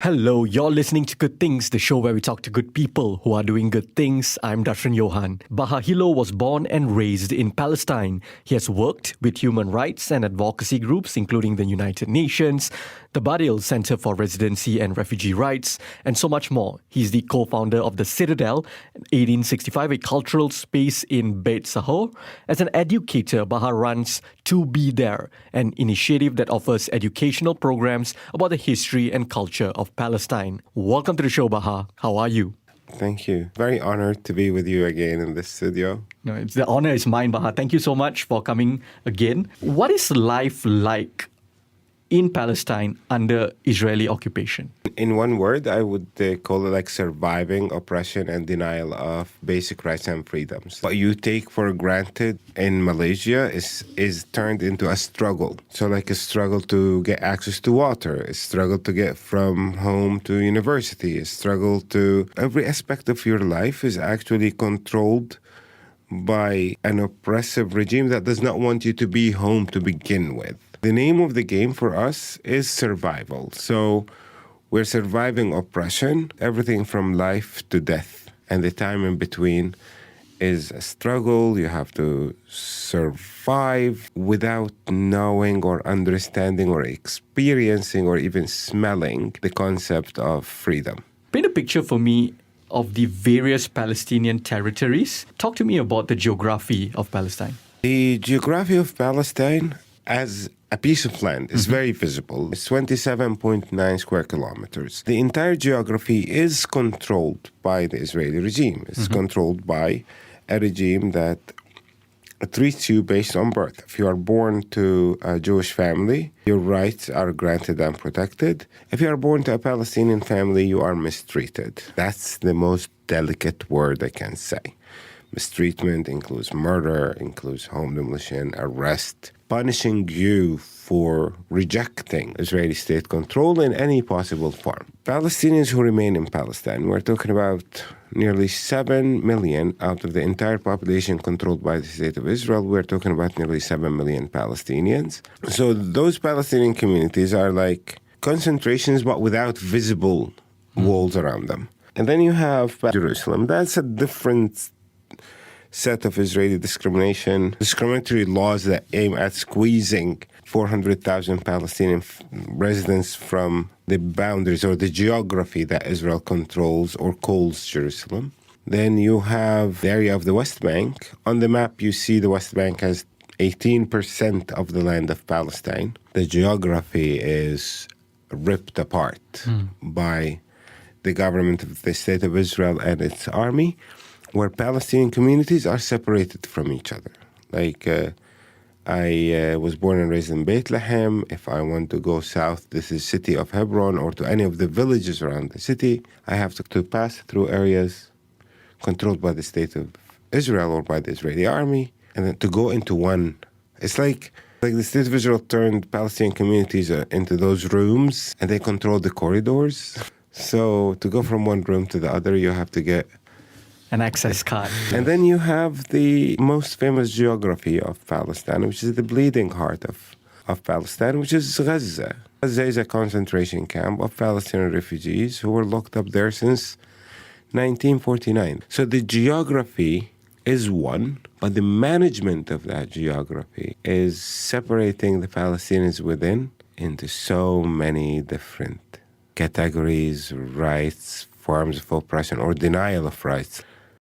Hello, you're listening to Good Things, the show where we talk to good people who are doing good things. I'm Dashran Yohan. Baha Hilo was born and raised in Palestine. He has worked with human rights and advocacy groups, including the United Nations, the Citadel Center for Residency and Refugee Rights, and so much more. He's the co-founder of the Citadel, 1865, a cultural space in Beit Sahor. As an educator, Baha runs To Be There, an initiative that offers educational programs about the history and culture of Palestine. Welcome to the show, Baha. How are you? Thank you. Very honored to be with you again in this studio. No, the honor is mine, Baha. Thank you so much for coming again. What is life like in Palestine under Israeli occupation? In one word, I would call it like surviving oppression and denial of basic rights and freedoms. What you take for granted in Malaysia is turned into a struggle. So like a struggle to get access to water, a struggle to get from home to university, a struggle to every aspect of your life is actually controlled by an oppressive regime that does not want you to be home to begin with. The name of the game for us is survival. So we're surviving oppression, everything from life to death. And the time in between is a struggle. You have to survive without knowing or understanding or experiencing or even smelling the concept of freedom. Paint a picture for me of the various Palestinian territories. Talk to me about the geography of Palestine. The geography of Palestine as a piece of land is very visible. It's 27.9 square kilometers. The entire geography is controlled by the Israeli regime. It's controlled by a regime that treats you based on birth. If you are born to a Jewish family, your rights are granted and protected. If you are born to a Palestinian family, you are mistreated. That's the most delicate word I can say. Mistreatment includes murder, includes home demolition, arrest, punishing you for rejecting Israeli state control in any possible form. Palestinians who remain in Palestine, we're talking about nearly 7 million out of the entire population controlled by the state of Israel. We're talking about nearly 7 million Palestinians. So those Palestinian communities are like concentrations but without visible walls around them. And then you have Jerusalem. That's a different set of Israeli discriminatory laws that aim at squeezing 400,000 Palestinian residents from the boundaries or the geography that Israel controls or calls Jerusalem. Then you have the area of the West Bank. On the map, you see the West Bank has 18% of the land of Palestine. The geography is ripped apart by the government of the State of Israel and its army, where Palestinian communities are separated from each other. Like, I was born and raised in Bethlehem. If I want to go south, this is city of Hebron, or to any of the villages around the city, I have to pass through areas controlled by the State of Israel or by the Israeli army, and then to go into one. It's like the State of Israel turned Palestinian communities into those rooms, and they control the corridors. So to go from one room to the other, you have to get an access card. And then you have the most famous geography of Palestine, which is the bleeding heart of Palestine, which is Gaza. Gaza is a concentration camp of Palestinian refugees who were locked up there since 1949. So the geography is one, but the management of that geography is separating the Palestinians within into so many different categories, rights, forms of oppression or denial of rights.